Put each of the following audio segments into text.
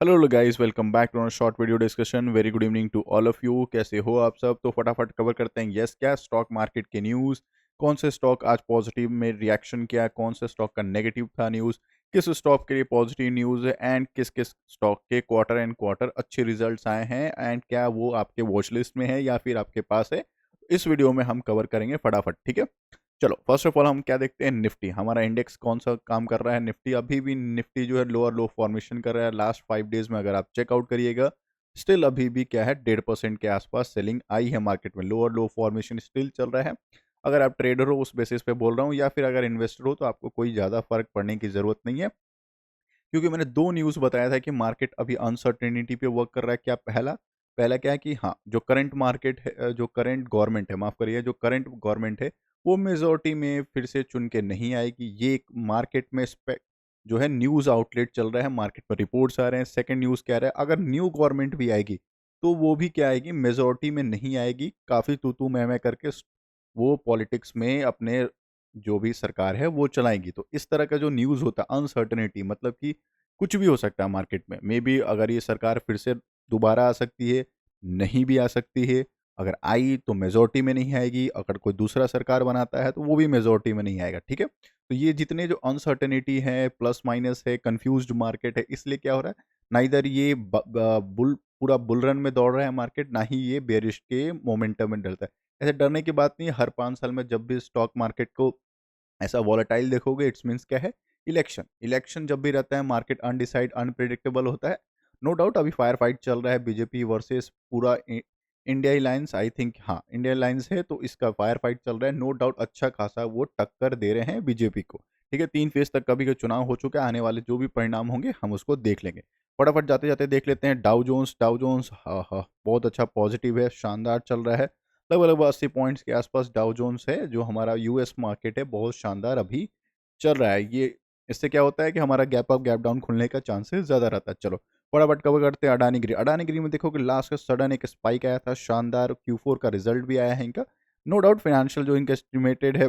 Hello guys, welcome back to short video discussion. Very good evening to all of you. कैसे हो आप सब? तो फटाफट कवर करते हैं। यस, क्या स्टॉक मार्केट के न्यूज़, कौन से स्टॉक आज पॉजिटिव में रिएक्शन किया, कौन से स्टॉक का नेगेटिव था न्यूज़, किस स्टॉक के लिए पॉजिटिव न्यूज़ है एंड किस किस स्टॉक के क्वार्टर एंड क्वार्टर अच्छे रिजल्ट्स आए हैं एंड क्या वो आपके वॉच लिस्ट में है या फिर आपके पास है। इस वीडियो में हम कवर करेंगे फटाफट, ठीक है। चलो, फर्स्ट ऑफ ऑल हम क्या देखते हैं, निफ्टी हमारा इंडेक्स कौन सा काम कर रहा है। निफ्टी अभी भी निफ्टी जो है लोअर लो फॉर्मेशन कर रहा है। लास्ट 5 डेज में अगर आप चेकआउट करिएगा, स्टिल अभी भी क्या है, 1.5% के आसपास सेलिंग आई है मार्केट में। लोअर लो फॉर्मेशन स्टिल चल रहा है। अगर आप ट्रेडर हो उस बेसिस पे बोल रहा हूँ, या फिर अगर इन्वेस्टर हो तो आपको कोई ज़्यादा फर्क पड़ने की ज़रूरत नहीं है, क्योंकि मैंने दो न्यूज़ बताया था कि मार्केट अभी अनसर्टेनिटी पे वर्क कर रहा है। क्या पहला पहला क्या है कि हाँ, जो करंट मार्केट है, जो करंट गवर्नमेंट है, माफ़ करिए, जो करंट गवर्नमेंट है वो मेजोरिटी में फिर से चुन के नहीं आएगी। ये एक मार्केट में जो है न्यूज़ आउटलेट चल रहा है, मार्केट पर रिपोर्ट्स आ रहे हैं। सेकंड न्यूज़ क्या रहा है, अगर न्यू गवर्नमेंट भी आएगी तो वो भी क्या आएगी, मेजोरिटी में नहीं आएगी। काफ़ी तू तू मैं करके वो पॉलिटिक्स में अपने जो भी सरकार है वो चलाएगी। तो इस तरह का जो न्यूज़ होता है, अनसर्टेनिटी मतलब कि कुछ भी हो सकता है मार्केट में। मे बी अगर ये सरकार फिर से दोबारा आ सकती है, नहीं भी आ सकती है। अगर आई तो मेजॉरिटी में नहीं आएगी, अगर कोई दूसरा सरकार बनाता है तो वो भी मेजॉरिटी में नहीं आएगा, ठीक है। तो ये जितने जो अनसर्टेनिटी है, प्लस माइनस है, कंफ्यूज्ड मार्केट है, इसलिए क्या हो रहा है ना, इधर ये बुल पूरा बुल रन में दौड़ रहा है मार्केट, ना ही ये बेरिश के मोमेंटम में डरता है। ऐसे डरने की बात नहीं है। हर 5 साल में जब भी स्टॉक मार्केट को ऐसा वॉलेटाइल देखोगे, इट्स मीन्स क्या है, इलेक्शन। इलेक्शन जब भी रहता है मार्केट अनडिसाइड अनप्रिडिक्टेबल होता है। नो डाउट अभी फायर फाइट चल रहा है, बीजेपी वर्सेस पूरा इंडिया अलायंस। आई थिंक हाँ, इंडिया अलायंस है तो इसका फायर फाइट चल रहा है। नो डाउट अच्छा खासा वो टक्कर दे रहे हैं बीजेपी को, ठीक है। 3 फेज तक कभी का चुनाव हो चुका है। आने वाले जो भी परिणाम होंगे हम उसको देख लेंगे। फटाफट जाते जाते देख लेते हैं डाउ जोन्स। हाँ हाँ, बहुत अच्छा पॉजिटिव है, शानदार चल रहा है। लगभग लगभग 80 पॉइंट्स के आसपास डाउ जोन्स है। जो हमारा यूएस मार्केट है बहुत शानदार अभी चल रहा है। ये इससे क्या होता है कि हमारा गैप अप गैप डाउन खुलने का चांसेस ज़्यादा रहता है। चलो फटाफट कवर करते हैं अडानी गिरी। अडानी गिरी में देखो कि लास्ट का सडन एक स्पाइक आया था, शानदार Q4 का रिजल्ट भी आया है इनका। नो डाउट फाइनेंशियल जो इनका एस्टिमेटेड है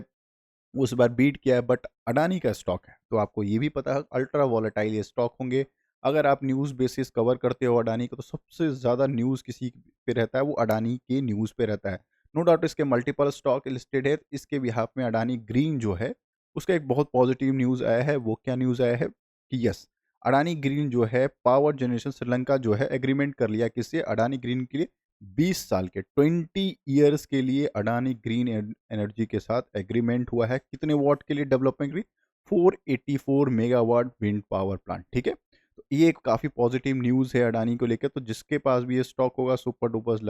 वो इस बार बीट किया है, बट अडानी का स्टॉक है तो आपको ये भी पता है अल्ट्रा वॉलेटाइल ये स्टॉक होंगे। अगर आप न्यूज़ बेसिस कवर करते हो अडानी को, तो सबसे ज़्यादा न्यूज़ किसी पे रहता है वो अडानी के न्यूज़ पे रहता है। नो डाउट इसके मल्टीपल स्टॉक लिस्टेड है। इसके बिहाफ में अडानी ग्रीन जो है उसका एक बहुत पॉजिटिव न्यूज़ आया है। वो क्या न्यूज़ आया है कि यस, अडानी ग्रीन जो है पावर जनरेशन श्रीलंका जो है एग्रीमेंट कर लिया किससे, अडानी ग्रीन के लिए। 20 साल के 20 ईयर्स के लिए अडानी ग्रीन एनर्जी के साथ एग्रीमेंट हुआ है। कितने वाट के लिए डेवलपमेंट के लिए? 484 मेगावाट विंड पावर प्लांट, ठीक है। तो ये एक काफ़ी पॉजिटिव न्यूज़ है अडानी को लेकर। तो जिसके पास भी ये स्टॉक होगा, सुपर डुपर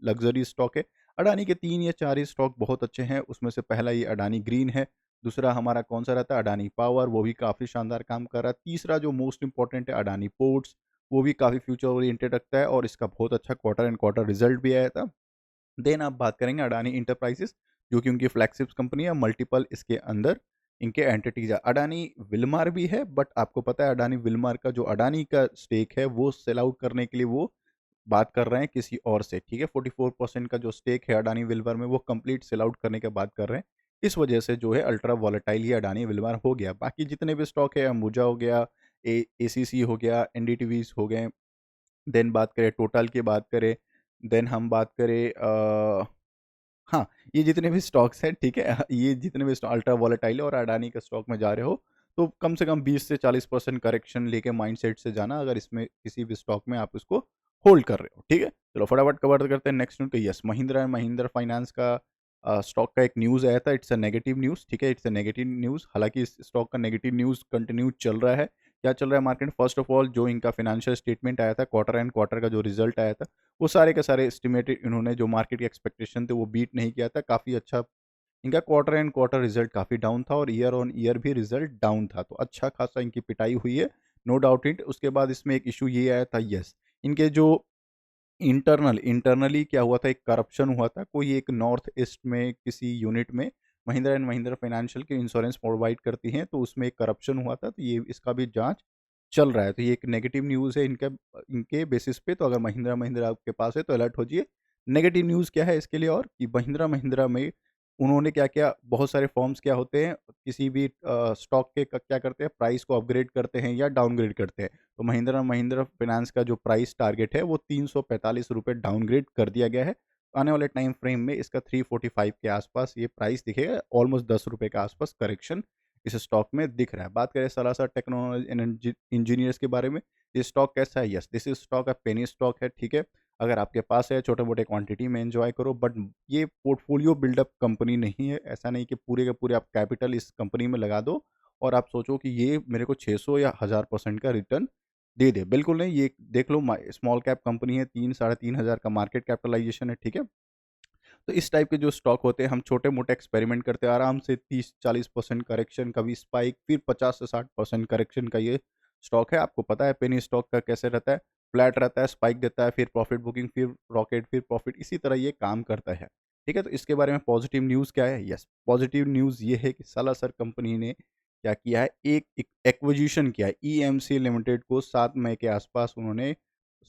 लग्जरी स्टॉक है। अडानी के 3 या 4 ही स्टॉक बहुत अच्छे हैं, उसमें से पहला ये अडानी ग्रीन है। दूसरा हमारा कौन सा रहता है, अडानी पावर, वो भी काफ़ी शानदार काम कर रहा है। तीसरा जो मोस्ट इंपॉर्टेंट है अडानी पोर्ट्स, वो भी काफ़ी फ्यूचर ओरिएंटेड रखता है और इसका बहुत अच्छा क्वार्टर एंड क्वार्टर रिजल्ट भी आया था। देन आप बात करेंगे अडानी इंटरप्राइजेस, जो कि उनकी फ्लैगशिप कंपनी है। मल्टीपल इसके अंदर इनके एंटिटीज है। अडानी विलमार भी है, बट आपको पता है अडानी विलमार का जो अडानी का स्टेक है वो सेल आउट करने के लिए वो बात कर रहे हैं किसी और से, ठीक है। 44% का जो स्टेक है अडानी विलमार में वो कंप्लीट सेल आउट करने के बात कर रहे हैं। इस वजह से जो है अल्ट्रा वॉलेटाइल ही अडानी विलमार हो गया। बाकी जितने भी स्टॉक है, अंबुजा हो गया, एसीसी हो गया, एनडीटीवीज हो गए, देन बात करें टोटल की बात करें, देन हम बात करें हाँ, ये जितने भी स्टॉक्स हैं, ठीक है, ये जितने भी स्टॉक अल्ट्रा वॉलेटाइल है और अडानी के स्टॉक में जा रहे हो, तो कम से कम 20 से 40% करेक्शन लेके माइंडसेट से जाना, अगर इसमें किसी भी स्टॉक में आप उसको होल्ड कर रहे हो, ठीक है। चलो फटाफट कवर करते हैं नेक्स्ट न्यूज़। तो yes, Mahindra and Mahindra finance का स्टॉक का एक न्यूज़ आया था। इट्स अ नेगेटिव न्यूज़, ठीक है, इट्स अ नेगेटिव न्यूज़। हालांकि इस स्टॉक का नेगेटिव न्यूज़ कंटिन्यू चल रहा है। क्या चल रहा है मार्केट? फर्स्ट ऑफ ऑल जो इनका फाइनेंशियल स्टेटमेंट आया था, क्वार्टर एंड क्वार्टर का जो रिजल्ट आया था, वो सारे के सारे एस्टिमेटेड इन्होंने जो मार्केट की एक्सपेक्टेशन थे वो बीट नहीं किया था। काफ़ी अच्छा इनका क्वार्टर एंड क्वार्टर रिजल्ट काफ़ी डाउन था और ईयर ऑन ईयर भी रिजल्ट डाउन था। तो अच्छा खासा इनकी पिटाई हुई है, नो डाउट इट। उसके बाद इसमें एक इशू ये आया था, यस, इनके जो इंटरनली क्या हुआ था, एक करप्शन हुआ था। कोई एक नॉर्थ ईस्ट में किसी यूनिट में महिंद्रा एंड महिंद्रा फाइनेंशियल के इंश्योरेंस प्रोवाइड करती हैं, तो उसमें एक करप्शन हुआ था। तो ये इसका भी जांच चल रहा है। तो ये एक नेगेटिव न्यूज़ है इनका, इनके बेसिस पे। तो अगर महिंद्रा महिंद्रा आपके पास है तो अलर्ट हो जाइए। नेगेटिव न्यूज़ क्या है इसके लिए और कि महिंद्रा महिंद्रा में उन्होंने क्या किया, बहुत सारे फर्म्स क्या होते हैं, किसी भी स्टॉक के क्या करते हैं, प्राइस को अपग्रेड करते हैं या डाउनग्रेड करते हैं। तो महिंद्रा महिंद्रा फाइनेंस का जो प्राइस टारगेट है वो ₹345 डाउनग्रेड कर दिया गया है। आने वाले टाइम फ्रेम में इसका 345 के आसपास ये प्राइस दिखेगा, ऑलमोस्ट ₹10 के आसपास करेक्शन इस स्टॉक में दिख रहा है। बात करें सलासा टेक्नोलॉजी एंड इंजीनियर्स के बारे में, ये स्टॉक कैसा है? Yes, this is stock penny stock है, ठीक है। अगर आपके पास है, छोटे मोटे क्वांटिटी में एंजॉय करो, बट ये पोर्टफोलियो बिल्डअप कंपनी नहीं है। ऐसा नहीं कि पूरे के पूरे आप कैपिटल इस कंपनी में लगा दो और आप सोचो कि ये मेरे को 600 या 1000% का रिटर्न दे दे, बिल्कुल नहीं। ये देख लो, स्मॉल कैप कंपनी है, 3 साढ़े 3 हज़ार का मार्केट कैपिटलाइजेशन है, ठीक है। तो इस टाइप के जो स्टॉक होते हैं, हम छोटे-मोटे एक्सपेरिमेंट करते हैं, आराम से 30-40% करेक्शन, कभी स्पाइक, फिर 50 से 60% करेक्शन का ये स्टॉक है। आपको पता है पेनी स्टॉक का कैसे रहता है, फ्लैट रहता है, स्पाइक देता है, फिर प्रॉफिट बुकिंग, फिर रॉकेट, फिर प्रॉफिट, इसी तरह ये काम करता है। ठीक है, तो इसके बारे में पॉजिटिव न्यूज़ क्या है? यस, पॉजिटिव न्यूज़ ये है कि सालासर कंपनी ने क्या किया है, एक एक्विजिशन किया है, ईएमसी लिमिटेड को 7 मई के आसपास उन्होंने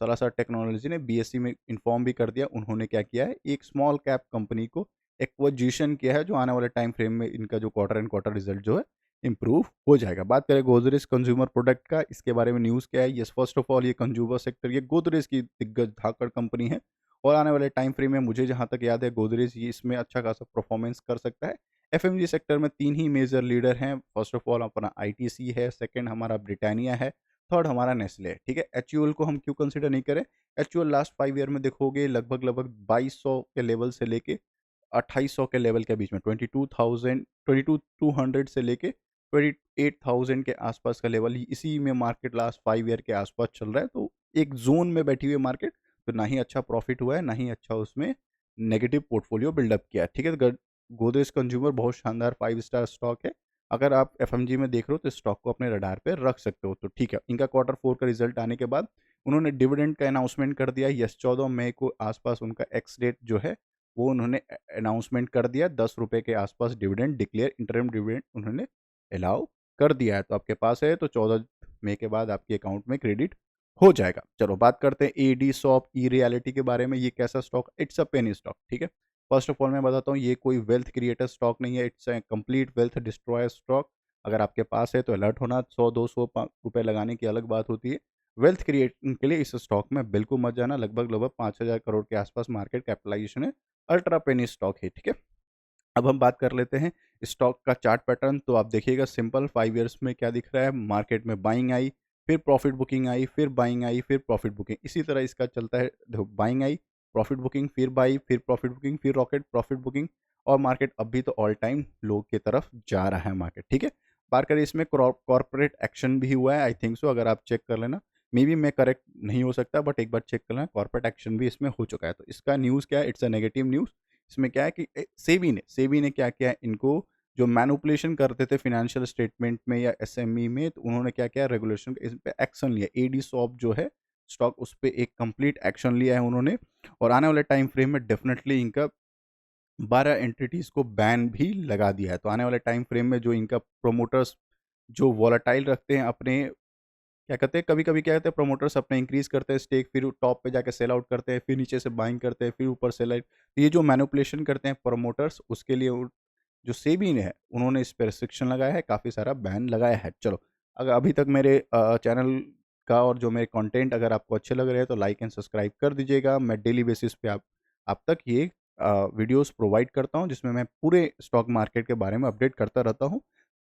सलासा टेक्नोलॉजी ने बीएसई में इन्फॉर्म भी कर दिया। उन्होंने क्या किया है, एक स्मॉल कैप कंपनी को एक्विजिशन किया है, जो आने वाले टाइम फ्रेम में इनका जो क्वार्टर एंड क्वार्टर रिजल्ट जो है इंप्रूव हो जाएगा। बात करें गोदरेज कंज्यूमर प्रोडक्ट का, इसके बारे में न्यूज़ क्या है? यस, फर्स्ट ऑफ ऑल ये कंज्यूमर सेक्टर, ये गोदरेज की दिग्गज धाकड़ कंपनी है और आने वाले टाइम फ्रेम में मुझे जहाँ तक याद है, गोदरेज ये इसमें अच्छा खासा परफॉर्मेंस कर सकता है। एफएमजी सेक्टर में 3 ही मेजर लीडर हैं। फर्स्ट ऑफ ऑल अपना आईटीसी है, सेकंड हमारा ब्रिटानिया है, थर्ड हमारा नेस्ले है, ठीक है। एचयूएल को हम क्यों कंसीडर नहीं करें? एचयूएल लास्ट 5 ईयर में देखोगे लगभग 2200 के लेवल से लेके 2800 के लेवल के बीच में, 22,200 से लेके 28,000 के आसपास का लेवल ही इसी में मार्केट लास्ट 5 ईयर के आसपास चल रहा है। तो एक जोन में बैठी हुई है मार्केट, तो ना ही अच्छा प्रॉफिट हुआ है, ना ही अच्छा उसमें नेगेटिव पोर्टफोलियो बिल्डअप किया है, ठीक है। गोदरेज कंज्यूमर बहुत शानदार 5 स्टार स्टॉक है। अगर आप एफएमजी में देख रहे हो तो स्टॉक को अपने रडार पे रख सकते हो, तो ठीक है। इनका क्वार्टर 4 का रिजल्ट आने के बाद उन्होंने डिविडेंड का अनाउंसमेंट कर दिया। यस, 14 मई को आसपास उनका एक्स डेट जो है वो उन्होंने अनाउंसमेंट कर दिया। ₹10 के आसपास डिविडेंड डिक्लेयर, इंटरिम डिविडेंड उन्होंने अलाउ कर दिया है। तो आपके पास है तो 14 मई के बाद आपके अकाउंट में क्रेडिट हो जाएगा। चलो बात करते हैं एडी सॉप ई रियलिटी के बारे में। ये कैसा stock? It's a penny stock, ठीक है। फर्स्ट ऑफ ऑल मैं बताता हूँ, ये कोई वेल्थ क्रिएटर स्टॉक नहीं है, it's a complete wealth destroyer stock. अगर आपके पास है तो अलर्ट होना, 100-200 रुपए लगाने की अलग बात होती है। वेल्थ क्रिएशन के लिए इस स्टॉक में बिल्कुल मत जाना। लगभग 5,000 करोड़ के आसपास मार्केट कैपिटलाइजेशन है, अल्ट्रा पेनी स्टॉक है, ठीक है। अब हम बात कर लेते हैं स्टॉक का चार्ट पैटर्न। तो आप देखिएगा सिंपल 5 इयर्स में क्या दिख रहा है, मार्केट में बाइंग आई, फिर प्रॉफिट बुकिंग आई, फिर बाइंग आई, फिर प्रॉफिट बुकिंग, इसी तरह इसका चलता है। देखो, बाइंग आई, प्रॉफिट बुकिंग, फिर बाई, फिर प्रॉफिट बुकिंग, फिर रॉकेट, प्रॉफिट बुकिंग, और मार्केट अभी तो ऑल टाइम लो की तरफ जा रहा है मार्केट, ठीक है। बात करें इसमें कॉर्पोरेट एक्शन भी हुआ है, आई थिंक सो, अगर आप चेक कर लेना। मे बी मैं करेक्ट नहीं हो सकता, बट एक बार चेक कर लेना, कॉर्पोरेट एक्शन भी इसमें हो चुका है। तो इसका न्यूज़ क्या है? It's a negative news. इसमें क्या है कि सेबी ने क्या किया, इनको जो मैनिपुलेशन करते थे फाइनेंशियल स्टेटमेंट में या एसएमई में, तो उन्होंने क्या किया, रेगुलेशन इस पे एक्शन लिया। एडी सॉप जो है स्टॉक, उस पे एक कंप्लीट एक्शन लिया है उन्होंने, और आने वाले टाइम फ्रेम में डेफिनेटली इनका 12 एंटिटीज़ को बैन भी लगा दिया है। तो आने वाले टाइम फ्रेम में जो इनका प्रोमोटर्स जो वॉलेटाइल रखते हैं अपने, क्या कहते हैं, कभी-कभी क्या कहते हैं, प्रोमोटर्स अपना इंक्रीज़ करते हैं स्टेक, फिर टॉप पे जाके सेल आउट करते हैं, फिर नीचे से बाइंग करते हैं, फिर ऊपर सेल आउट। तो ये जो मैनिपुलेशन करते हैं प्रोमोटर्स, उसके लिए जो सेबी ने है, उन्होंने इस पे रिस्ट्रिक्शन लगाया है, काफ़ी सारा बैन लगाया है। चलो, अगर अभी तक मेरे चैनल का और जो मेरे कंटेंट अगर आपको अच्छे लग रहे हैं तो लाइक एंड सब्सक्राइब कर दीजिएगा। मैं डेली बेसिस पे आप तक ये वीडियोज़ प्रोवाइड करता हूँ, जिसमें मैं पूरे स्टॉक मार्केट के बारे में अपडेट करता रहता हूँ।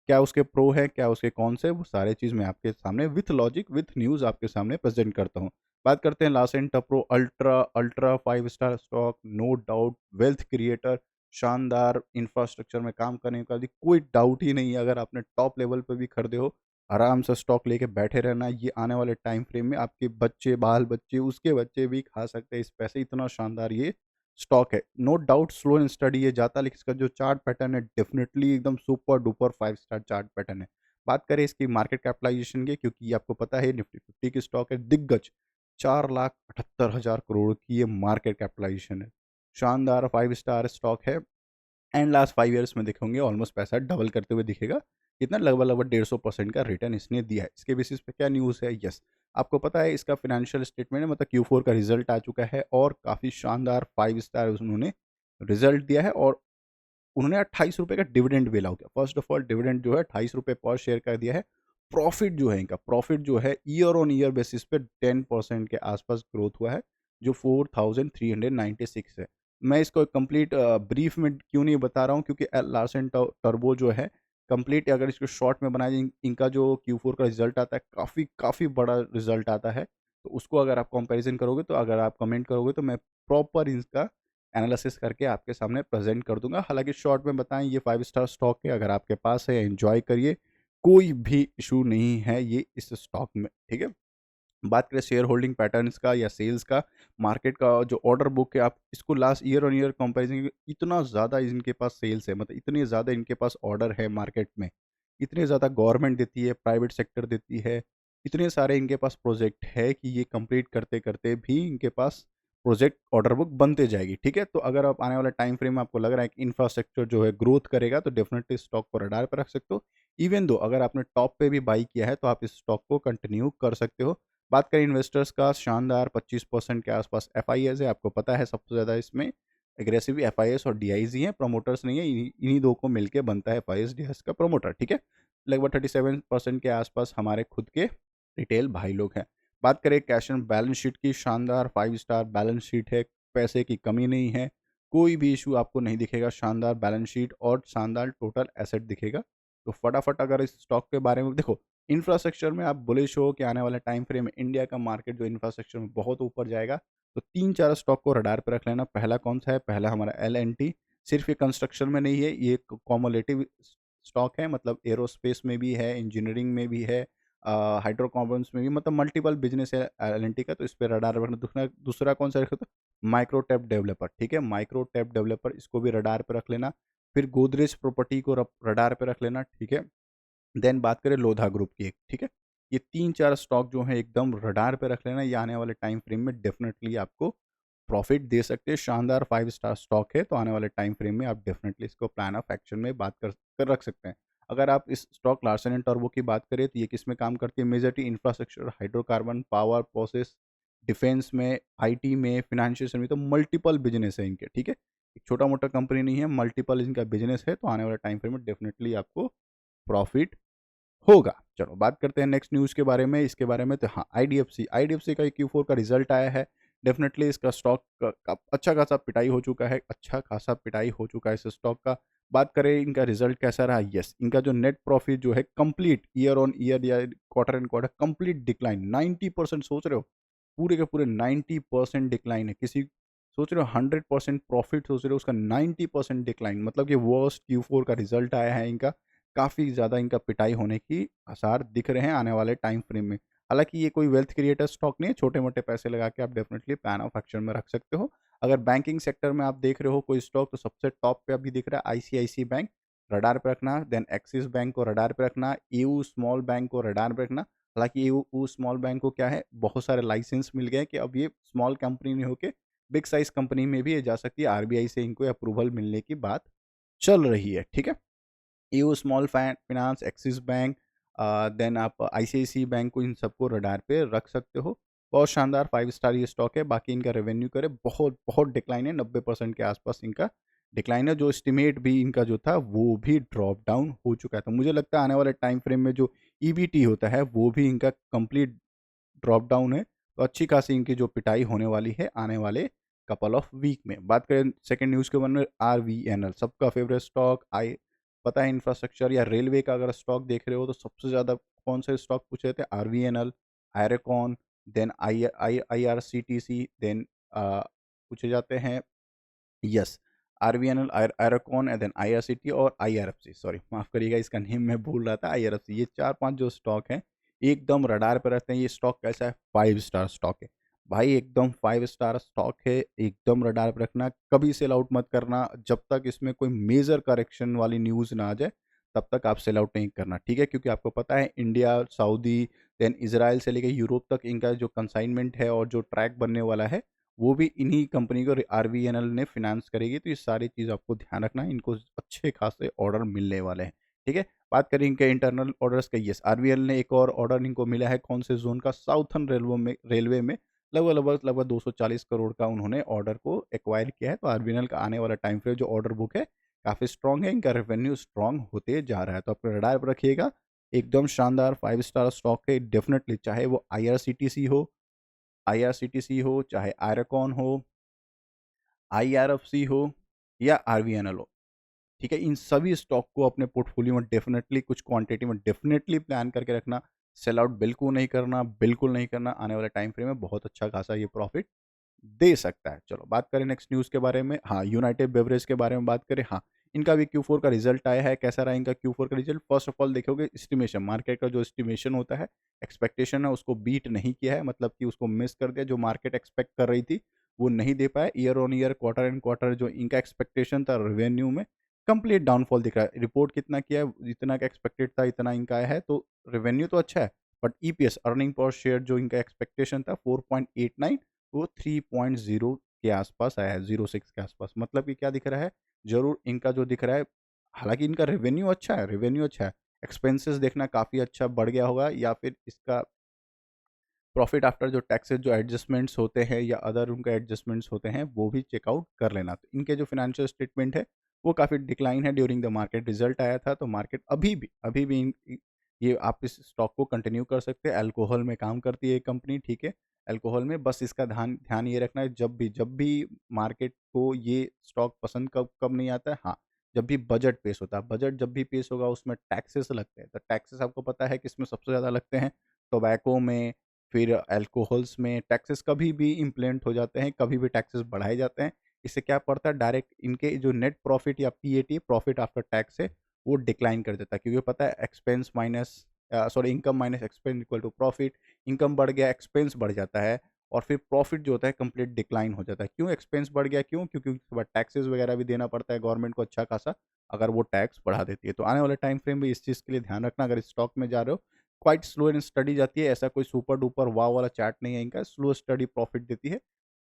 क्या उसके प्रो है, क्या उसके कॉन्स है, वो सारे चीज़ मैं आपके सामने विथ लॉजिक, विथ न्यूज़ आपके सामने प्रेज़ेंट करता हूँ। बात करते हैं Larsen Toubro ultra, ultra 5 star stock, no doubt wealth creator, शानदार इंफ्रास्ट्रक्चर में काम करने का भी कोई डाउट ही नहीं है। अगर आपने टॉप लेवल पे भी खरीदे हो, आराम से स्टॉक लेके बैठे रहना। ये आने वाले टाइम फ्रेम में आपके बच्चे, बाल-बच्चे, उसके बच्चे भी खा सकते हैं इस पैसे, इतना शानदार ये स्टॉक है। No doubt slow and study ये जाता है, लेकिन इसका जो चार्ट पैटर्न है डेफिनेटली एकदम super duper 5 star chart pattern है। बात करें इसकी मार्केट कैपिटलाइजेशन की, क्योंकि ये आपको पता है निफ्टी 50 की स्टॉक है, दिग्गज 4,78,000 करोड़ की ये मार्केट कैपिटलाइजेशन है। शानदार 5 स्टार स्टॉक है, एंड लास्ट 5 ईयर्स में देखेंगे ऑलमोस्ट पैसा डबल करते हुए दिखेगा। कितना? लगभग 150% का रिटर्न इसने दिया है। इसके बेसिस पे क्या न्यूज़ है? यस, आपको पता है इसका फाइनेंशियल स्टेटमेंट है, मतलब Q4 का रिजल्ट आ चुका है और काफ़ी शानदार 5 स्टार उन्होंने रिजल्ट दिया है, और उन्होंने ₹28 का डिविडेंड भी अलाउ किया। फर्स्ट ऑफ ऑल डिविडेंड जो है ₹28 पर शेयर कर दिया है। प्रॉफ़िट जो है इनका, प्रॉफ़िट जो है ईयर ऑन ईयर बेसिस पे 10% के आसपास ग्रोथ हुआ है, जो 4396 है। मैं इसको कंप्लीट ब्रीफ में क्यों नहीं बता रहा हूँ, क्योंकि लार्सन टर्बो जो है कंप्लीट, अगर इसको शॉर्ट में बनाया जाए, इनका जो Q4 का रिज़ल्ट आता है काफ़ी काफ़ी बड़ा रिज़ल्ट आता है। तो उसको अगर आप कंपैरिज़न करोगे, तो अगर आप कमेंट करोगे, तो मैं प्रॉपर इसका एनालिसिस करके आपके सामने प्रेज़ेंट कर दूँगा। हालाँकि शॉर्ट में बताएँ, ये 5 स्टार स्टॉक है, अगर आपके पास है एन्जॉय करिए, कोई भी इश्यू नहीं है ये इस स्टॉक में, ठीक है? बात करें शेयर होल्डिंग पैटर्न्स का या सेल्स का, मार्केट का जो ऑर्डर बुक है, आप इसको last year on year comparison, इतना ज़्यादा इनके पास सेल्स है, मतलब इतने ज़्यादा इनके पास ऑर्डर है मार्केट में, इतने ज़्यादा गवर्नमेंट देती है, प्राइवेट सेक्टर देती है, इतने सारे इनके पास प्रोजेक्ट है कि ये कंप्लीट करते-करते भी इनके पास प्रोजेक्ट ऑर्डर बुक बनते जाएगी, ठीक है? तो अगर आप आने वाला टाइम फ्रेम में आपको लग रहा है कि इंफ्रास्ट्रक्चर जो है ग्रोथ करेगा, तो डेफिनिटली स्टॉक को रडार पे रख सकते हो। इवन दो अगर आपने टॉप पे भी बाई किया है, तो आप इस स्टॉक को कंटिन्यू कर सकते हो। बात करें इन्वेस्टर्स का, शानदार 25% के आसपास एफआईएस है। आपको पता है सबसे ज़्यादा इसमें एग्रेसिव एफआईएस और डीआईज ही हैं, प्रमोटर्स नहीं है। इन्हीं दो को मिलके बनता है एफआईएस डीआईज का प्रमोटर, ठीक है? लगभग 37% के आसपास हमारे खुद के रिटेल भाई लोग हैं। बात करें कैश एंड बैलेंस शीट की, शानदार 5 स्टार बैलेंस शीट है, पैसे की कमी नहीं है, कोई भी इशू आपको नहीं दिखेगा, शानदार बैलेंस शीट और शानदार टोटल एसेट दिखेगा। तो फटाफट अगर इस स्टॉक के बारे में देखो, इंफ्रास्ट्रक्चर में आप बुलिश हो कि आने वाले टाइम फ्रेम में इंडिया का मार्केट जो इंफ्रास्ट्रक्चर में बहुत ऊपर जाएगा, तो 3-4 स्टॉक को रडार पे रख लेना। पहला कौन-सा है? पहला हमारा एल-एन-टी। सिर्फ़ ये कंस्ट्रक्शन में नहीं है, ये एक कॉमुलेटिव स्टॉक है, मतलब एयरोस्पेस में भी है, इंजीनियरिंग में भी है, हाइड्रोकार्बन्स में भी, मतलब मल्टीपल बिज़नेस है एल-एन-टी का, तो इस पे रडार पे रखना। दूसरा दूसरा कौन-सा रखा था? माइक्रोटैप डेवलपर, ठीक है? माइक्रोटैप डेवलपर, इसको भी रडार पे रख लेना। फिर गोदरेज प्रॉपर्टी को रडार पे रख लेना, ठीक है? देन बात करें लोधा ग्रुप की एक, ठीक है? ये 3-4 स्टॉक जो हैं एकदम रडार पे रख लेना, ये आने वाले टाइम फ्रेम में डेफ़िनेटली आपको प्रॉफ़िट दे सकते हैं। शानदार 5 स्टार स्टॉक है, तो आने वाले टाइम फ्रेम में आप डेफ़िनेटली इसको प्लान ऑफ एक्शन में बात कर रख सकते हैं। अगर आप इस स्टॉक लार्सन एंड टर्बो की बात करें, तो ये किसमें काम करती है? Majority infrastructure, hydrocarbon, power, process, defence में, आईटी में, फ़ाइनेंशियल सर्विस, तो मल्टीपल बिज़नेस है इनके, ठीक है? एक छोटा-मोटा कंपनी नहीं है, मल्टीपल इनका बिज़नेस है, तो आने वाले टाइम फ्रेम में डेफ़िनेटली आपको प्रॉफ़िट होगा। चलो बात करते हैं नेक्स्ट न्यूज़ के बारे में, इसके बारे में, तो हाँ, आईडीएफसी, आईडीएफसी का Q4 का रिज़ल्ट आया है। डेफ़िनेटली इसका स्टॉक का अच्छा खासा पिटाई हो चुका है, अच्छा खासा पिटाई हो चुका है इस स्टॉक का। बात करें इनका रिज़ल्ट कैसा रहा? येस, इनका जो नेट प्रॉफ़िट जो है कंप्लीट ईयर ऑन ईयर या quarter and quarter complete decline 90%, सोच रहे हो? पूरे के पूरे 90% डिक्लाइन है। किसी सोच रहे हो 100% प्रॉफ़िट, सोच रहे हो उसका 90% डिक्लाइन, मतलब कि वर्स्ट Q4 का रिज़ल्ट आया है इनका। काफ़ी ज़्यादा इनका पिटाई होने की आसार दिख रहे हैं आने वाले टाइम फ्रेम में। हालाँकि ये कोई वेल्थ क्रिएटर स्टॉक नहीं है, छोटे-मोटे पैसे लगा के आप डेफ़िनिटली प्लान ऑफ एक्शन में रख सकते हो। अगर बैंकिंग सेक्टर में आप देख रहे हो कोई स्टॉक, तो सबसे टॉप पे अभी दिख रहा है आईसीआईसी बैंक, रडार पे रखना, देन एक्सिस बैंक को रडार पे रखना, एयू स्मॉल बैंक को रडार पे रखना। हालाँकि एयू स्मॉल बैंक को क्या है, बहुत सारे लाइसेंस मिल गए हैं कि अब ये स्मॉल कंपनी नहीं होके बिग साइज़ कंपनी में भी ये जा सकती है, आरबीआई से इनको अप्रूवल मिलने की बात चल रही है, ठीक है? ईओ small finance, axis bank, then आप आईसीआईसीआई बैंक को, इन सबको रडार पे रख सकते हो। बहुत शानदार 5 स्टार ये स्टॉक है। बाकी इनका रेवेन्यू करे बहुत बहुत डिक्लाइन है, 90% के आसपास इनका डिक्लाइन है। जो एस्टिमेट भी इनका जो था वो भी ड्रॉप डाउन हो चुका था। मुझे लगता है आने वाले टाइम फ्रेम में जो ईबीटी होता है वो भी इनका कंप्लीट ड्रॉप डाउन है। तो अच्छी खासी इनकी जो पिटाई होने वाली है आने वाले कपल ऑफ वीक में। बात करें सेकंड न्यूज़ के बारे में, आरवीएनएल सबका फेवरेट स्टॉक। आई पता है इंफ्रास्ट्रक्चर या रेलवे का अगर स्टॉक देख रहे हो, तो सबसे ज़्यादा कौन से स्टॉक पूछे थे? RVNL, IRCON, then IRCTC, then पूछे जाते हैं, yes, RVNL, IRCON and then IRCT और आईआरएफसी, सॉरी माफ़ करिएगा इसका नेम मैं भूल रहा था, आईआरएफसी। ये 4-5 जो स्टॉक हैं एकदम रडार पे रहते हैं। ये स्टॉक कैसा है? 5 स्टार स्टॉक है। भाई एकदम 5 स्टार स्टॉक है, एकदम रडार पे रखना, कभी सेल आउट मत करना जब तक इसमें कोई मेजर करेक्शन वाली न्यूज़ ना आ जाए, तब तक आप सेल आउट नहीं करना, ठीक है? क्योंकि आपको पता है इंडिया, सऊदी, देन इज़राइल से लेके यूरोप तक इनका जो कंसाइनमेंट है और जो ट्रैक बनने वाला है, वो भी इन्हीं कंपनी को आरवीएनएल ने फाइनेंस करेगी। तो ये सारी चीज़ आपको ध्यान रखना है, इनको अच्छे खासे ऑर्डर मिलने वाले हैं, ठीक है? बात करें इनके इंटरनल ऑर्डर्स का, यस, आरवीएनएल ने एक और ऑर्डर इनको मिला है, कौन से ज़ोन का? साउथर्न रेलवे में लगभग 240 करोड़ का उन्होंने ऑर्डर को एक्वायर किया है। तो आरवीएनएल का आने वाला टाइम फ्रेम जो ऑर्डर बुक है काफ़ी स्ट्रॉन्ग है, इनका रेवेन्यू स्ट्रॉन्ग होते जा रहा है, तो अपने रडार पर रखिएगा। एकदम शानदार 5 स्टार स्टॉक है डेफ़िनेटली, चाहे वो आईआरसीटीसी हो, चाहे आयरकॉन हो, आईआरएफसी हो या आरवीएनएल हो। ठीक है, इन सभी स्टॉक को अपने पोर्टफोलियो में डेफ़िनेटली कुछ क्वांटिटी में डेफ़िनेटली प्लान करके रखना। सेल आउट बिल्कुल नहीं करना। आने वाले टाइम फ्रेम में बहुत अच्छा खासा ये प्रॉफ़िट दे सकता है। चलो बात करें नेक्स्ट न्यूज़ के बारे में। हाँ, यूनाइटेड बेवरेज के बारे में बात करें। हाँ, इनका भी Q4 का रिज़ल्ट आया है। कैसा रहा इनका Q4 का रिज़ल्ट? फ़र्स्ट ऑफ ऑल देखोगे एस्टिमेशन, मार्केट का जो एस्टिमेशन होता है, एक्सपेक्टेशन है उसको बीट नहीं किया है, मतलब कि उसको मिस कर दिया। जो मार्केट एक्सपेक्ट कर रही थी, वो नहीं दे पाया। Year on year, quarter and quarter जो इनका एक्सपेक्टेशन था रेवेन्यू में, कंप्लीट डाउनफॉल दिख रहा है। रिपोर्ट कितना किया है, जितना का एक्सपेक्टेड था इतना इनका आया है, तो रेवेन्यू तो अच्छा है, but EPS, earning per share, जो इनका एक्सपेक्टेशन था 4.89, वो 3.0 के आसपास आया है, 06 के आसपास। मतलब कि क्या दिख रहा है, ज़रूर इनका जो दिख रहा है, हालाँकि इनका रेवेन्यू अच्छा है, एक्सपेंसेस देखना काफ़ी अच्छा बढ़ गया होगा, या फिर इसका प्रॉफिट आफ्टर जो टैक्सेस, जो एडजस्टमेंट्स होते हैं या अदर उनके एडजस्टमेंट्स होते हैं, वो भी चेकआउट कर लेना। तो इनके जो फाइनेंशियल स्टेटमेंट है, वो काफ़ी डिक्लाइन है। ड्यूरिंग द मार्केट रिजल्ट आया था, तो मार्केट अभी भी ये आप इस स्टॉक को कंटिन्यू कर सकते हैं। अल्कोहल में काम करती है ये कंपनी, ठीक है। अल्कोहल में बस इसका ध्यान ध्यान ये रखना है, जब भी मार्केट को ये स्टॉक पसंद कब कब नहीं आता है, हाँ, जब भी बजट पेश होता है। बजट जब भी पेश होगा उसमें टैक्सेस लगते हैं, तो टैक्सेस आपको पता है कि इसमें सबसे ज़्यादा लगते हैं टोबैको में, फिर अल्कोहल्स में टैक्सेस कभी भी इम्प्लीमेंट हो जाते हैं, कभी भी टैक्सेस बढ़ाए जाते हैं। इससे क्या पड़ता है, डायरेक्ट इनके जो नेट प्रॉफिट या पीएटी, प्रॉफिट आफ्टर टैक्स है, वो डिक्लाइन कर देता है, क्योंकि पता है expense minus sorry income minus expense equal to profit. Income बढ़ गया, एक्सपेंस बढ़ जाता है, और फिर प्रॉफिट जो होता है कंप्लीट डिक्लाइन हो जाता है। क्यों एक्सपेंस बढ़ गया? क्यों? क्योंकि उसके बाद टैक्सेस वगैरह भी देना पड़ता है गवर्नमेंट को अच्छा खासा, अगर वो टैक्स बढ़ा देती है। तो आने वाले टाइम फ्रेम में इस चीज़ के लिए ध्यान रखना। अगर इस स्टॉक में जा रहे हो, क्वाइट स्लो एंड स्टडी जाती है, ऐसा कोई सुपर डुपर वाव वाला चार्ट नहीं है इनका, स्लो स्टडी प्रॉफिट देती है।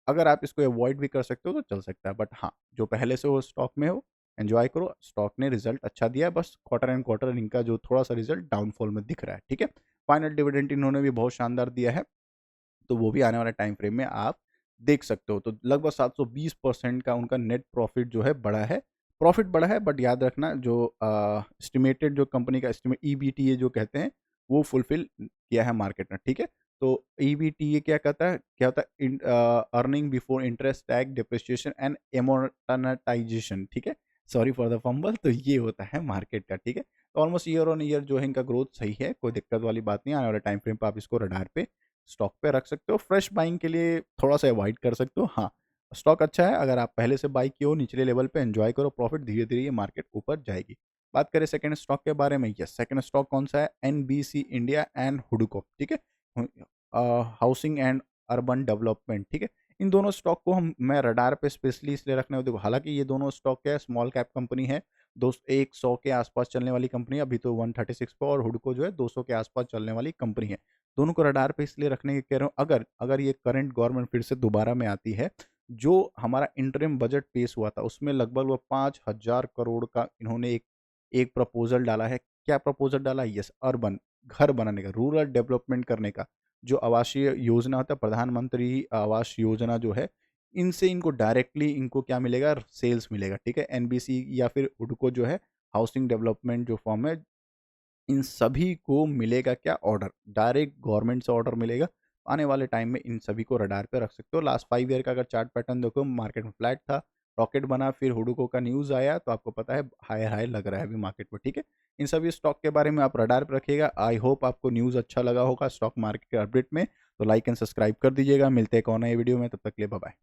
अगर आप इसको अवॉइड भी कर सकते हो तो चल सकता है, बट हाँ, जो पहले से हो स्टॉक में हो, एन्जॉय करो। स्टॉक ने रिजल्ट अच्छा दिया है, बस क्वार्टर एंड क्वार्टर इनका जो थोड़ा-सा रिजल्ट डाउनफॉल में दिख रहा है, ठीक है? फाइनल डिविडेंड इन्होंने भी बहुत शानदार दिया है, तो वो भी आने वाले टाइम फ्रेम में आप देख सकते हो। तो लगभग 720% का उनका नेट प्रॉफिट जो है बढ़ा है। प्रॉफिट बढ़ा है, बट याद रखना जो एस्टिमेटेड जो कंपनी का एस्टिमेट ईबीटीए जो कहते हैं, वो फुलफिल किया है मार्केट ने, ठीक है? तो ईबीटीए क्या होता है earning before interest, tax, depreciation and amortisation, ठीक है? Sorry for the fumble. तो ये होता है मार्केट का, ठीक है? तो ऑलमोस्ट ईयर ऑन ईयर जो है इनका ग्रोथ सही है, कोई दिक्कत वाली बात नहीं है। आने वाले टाइम फ्रेम पे आप इसको रडार पे, स्टॉक पे रख सकते हो। फ्रेश बाइंग के लिए थोड़ा-सा अवॉइड कर सकते हो। हाँ, स्टॉक अच्छा है, अगर आप पहले से बाय किए हो निचले लेवल पे, एन्जॉय करो प्रॉफिट, धीरे-धीरे ये मार्केट ऊपर जाएगी। बात करें सेकंड स्टॉक के बारे में, यस, सेकंड स्टॉक कौन-सा है? एनबीसी इंडिया एंड हुडको, ठीक है? हाउसिंग एंड अर्बन डेवलपमेंट, ठीक है? इन दोनों स्टॉक को मैं रडार पे स्पेशली इसलिए रखने देखो, हालाँकि ये दोनों स्टॉक क्या है, स्मॉल कैप कंपनी है, 100 के आसपास चलने वाली कंपनी है, अभी तो 136 पे, और हुडको जो है 200 के आसपास चलने वाली कंपनी है। दोनों को रडार पे इसलिए रखने की कह रहा हूँ, अगर अगर ये करंट गवर्नमेंट फिर से दोबारा में आती है, जो हमारा इंटरिम बजट पेश हुआ था, उसमें लगभग वो 5,000 करोड़ का इन्होंने एक एक प्रपोज़ल डाला है। क्या प्रपोज़ल डाला है? यस, अर्बन, घर बनाने का, रूरल डेवलपमेंट करने का। जो आवासीय योजना होता है, प्रधानमंत्री आवास योजना जो है, इनसे इनको डायरेक्टली इनको क्या मिलेगा? सेल्स मिलेगा, ठीक है? एनबीसी या फिर हुडको जो है, हाउसिंग डेवलपमेंट जो फर्म है, इन सभी को मिलेगा क्या? ऑर्डर, डायरेक्ट गवर्नमेंट से ऑर्डर मिलेगा। आने वाले टाइम में इन सभी को रडार पे रख सकते हो। लास्ट 5 ईयर का अगर चार्ट पैटर्न देखो, मार्केट में फ्लैट था, रॉकेट बना, फिर हुडको का न्यूज़ आया, तो आपको पता है हायर हाई लग रहा है अभी मार्केट में, ठीक है? इन सभी स्टॉक के बारे में आप रडार पे रखिएगा। आई होप आपको न्यूज़ अच्छा लगा होगा स्टॉक मार्केट के अपडेट में, तो लाइक एंड सब्सक्राइब कर दीजिएगा। मिलते हैं एक और नए वीडियो में, तब तक के लिए बाय बाय।